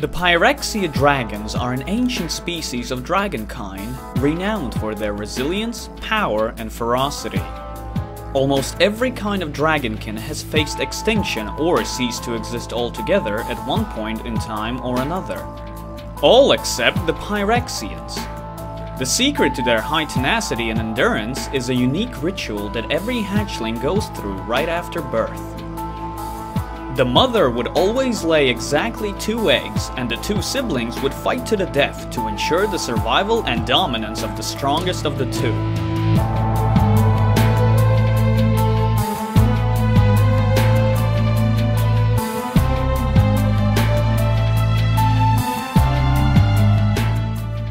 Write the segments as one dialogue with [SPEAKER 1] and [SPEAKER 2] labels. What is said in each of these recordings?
[SPEAKER 1] The Pyrexia dragons are an ancient species of dragonkind, renowned for their resilience, power, and ferocity. Almost every kind of dragonkin has faced extinction or ceased to exist altogether at one point in time or another. All except the Pyrexians. The secret to their high tenacity and endurance is a unique ritual that every hatchling goes through right after birth. The mother would always lay exactly 2 eggs, and the 2 siblings would fight to the death to ensure the survival and dominance of the strongest of the 2.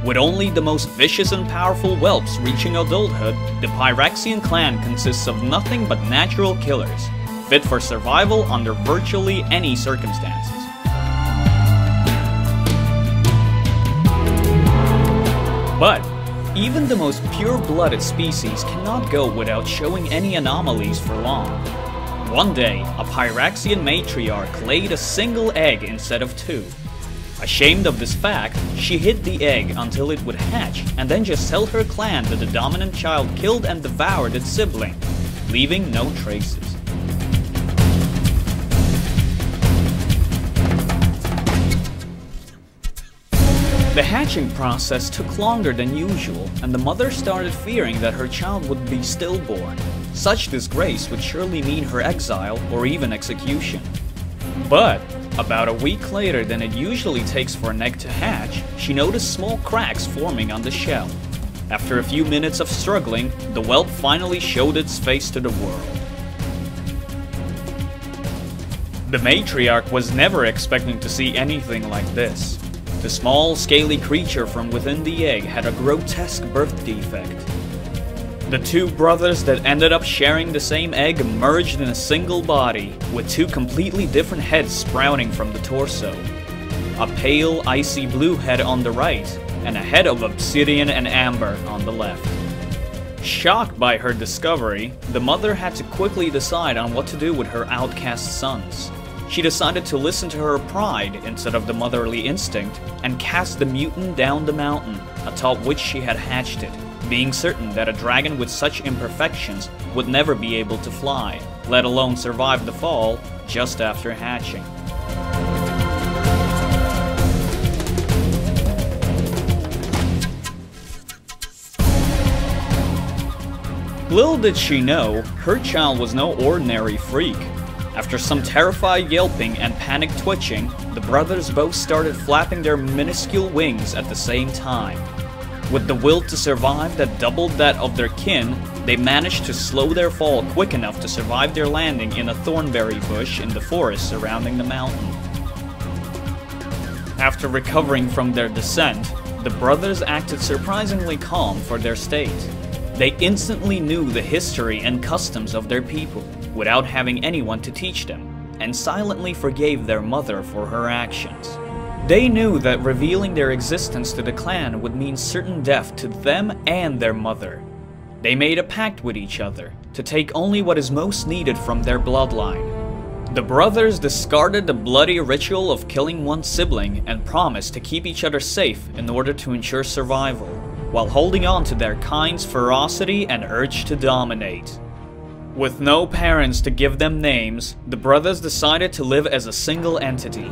[SPEAKER 1] With only the most vicious and powerful whelps reaching adulthood, the Pyrexian clan consists of nothing but natural killers, fit for survival under virtually any circumstances. But even the most pure-blooded species cannot go without showing any anomalies for long. One day, a Pyrexian matriarch laid a single egg instead of 2. Ashamed of this fact, she hid the egg until it would hatch and then just tell her clan that the dominant child killed and devoured its sibling, leaving no traces. The hatching process took longer than usual, and the mother started fearing that her child would be stillborn. Such disgrace would surely mean her exile or even execution. But about a week later than it usually takes for an egg to hatch, she noticed small cracks forming on the shell. After a few minutes of struggling, the whelp finally showed its face to the world. The matriarch was never expecting to see anything like this. The small, scaly creature from within the egg had a grotesque birth defect. The 2 brothers that ended up sharing the same egg merged in a single body, with 2 completely different heads sprouting from the torso. A pale, icy blue head on the right, and a head of obsidian and amber on the left. Shocked by her discovery, the mother had to quickly decide on what to do with her outcast sons. She decided to listen to her pride instead of the motherly instinct and cast the mutant down the mountain, atop which she had hatched it, being certain that a dragon with such imperfections would never be able to fly, let alone survive the fall just after hatching. Little did she know, her child was no ordinary freak. After some terrified yelping and panic twitching, the brothers both started flapping their minuscule wings at the same time. With the will to survive that doubled that of their kin, they managed to slow their fall quick enough to survive their landing in a thornberry bush in the forest surrounding the mountain. After recovering from their descent, the brothers acted surprisingly calm for their state. They instantly knew the history and customs of their people, without having anyone to teach them, and silently forgave their mother for her actions. They knew that revealing their existence to the clan would mean certain death to them and their mother. They made a pact with each other, to take only what is most needed from their bloodline. The brothers discarded the bloody ritual of killing one sibling and promised to keep each other safe in order to ensure survival, while holding on to their kind's ferocity and urge to dominate. With no parents to give them names, the brothers decided to live as a single entity.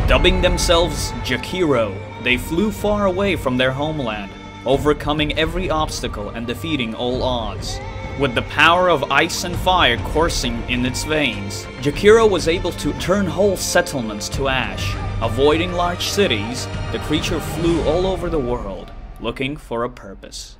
[SPEAKER 1] Dubbing themselves Lore-Jakiro, they flew far away from their homeland, overcoming every obstacle and defeating all odds. With the power of ice and fire coursing in its veins, Lore-Jakiro was able to turn whole settlements to ash. Avoiding large cities, the creature flew all over the world, looking for a purpose.